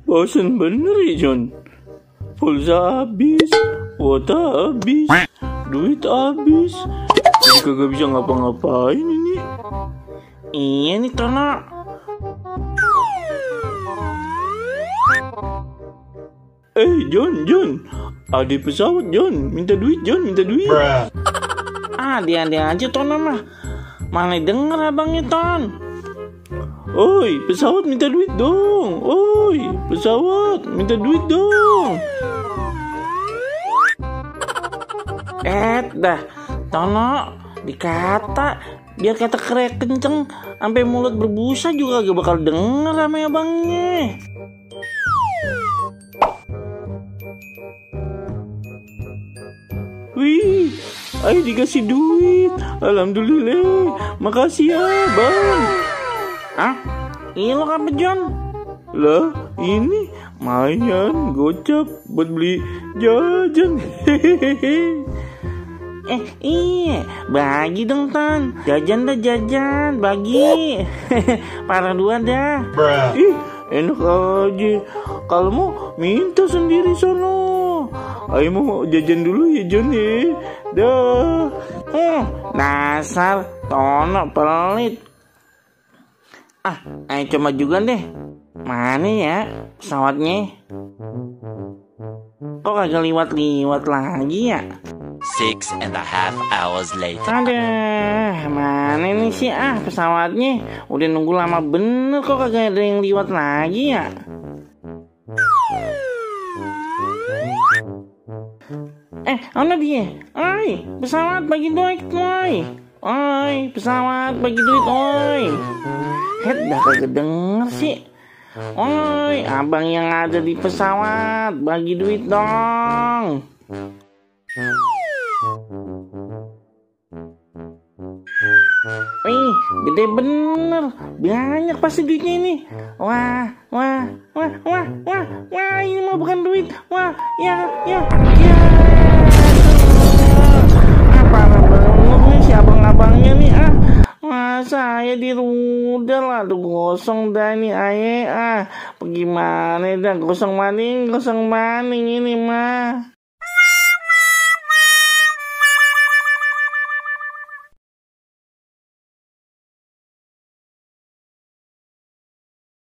Bosen bener ya, John. Pulsa habis, kuota habis, duit habis. Jadi kagak bisa ngapa-ngapain ini. Iya nih, Tono. John. Ada pesawat, John. Minta duit, John. Minta duit. Dia aja, Tono mah. Mana denger abangnya, Ton. Oi, pesawat minta duit dong. Oi, pesawat minta duit dong. Dah, Tono, dikata biar kata kerek kenceng sampai mulut berbusa juga gak bakal denger sama abangnya. Wih, ayo dikasih duit. Alhamdulillah. Makasih ya, Bang. Iya lo apa, John? Lah, ini mayan gocap buat beli jajan. Iya, bagi dong, Tan. Jajan dah, jajan, bagi. Parah dua dah. Ih, enak aja. Kalau mau minta sendiri sono. Ayo mau jajan dulu ya, John ya. Dah. Dasar Tono pelit. Ayo coba juga deh. Mana ya pesawatnya? Kok kagak liwat-liwat lagi ya? 6.5 hours later. Aduh, mana nih sih pesawatnya? Udah nunggu lama bener kok kagak ada yang liwat lagi ya? Mana dia? Oi, pesawat bagi duit, oi. Oi, pesawat bagi duit, oi. Dah kagak denger sih. Oi, abang yang ada di pesawat, bagi duit dong. Wih, gede bener. Banyak pasti duitnya ini. Wah, ini mah bukan duit. Wah, ya. Parah banget nih si abang-abangnya nih. Saya di rudal, aduh gosong dah nih aye. Bagaimana dah gosong maning ini mah.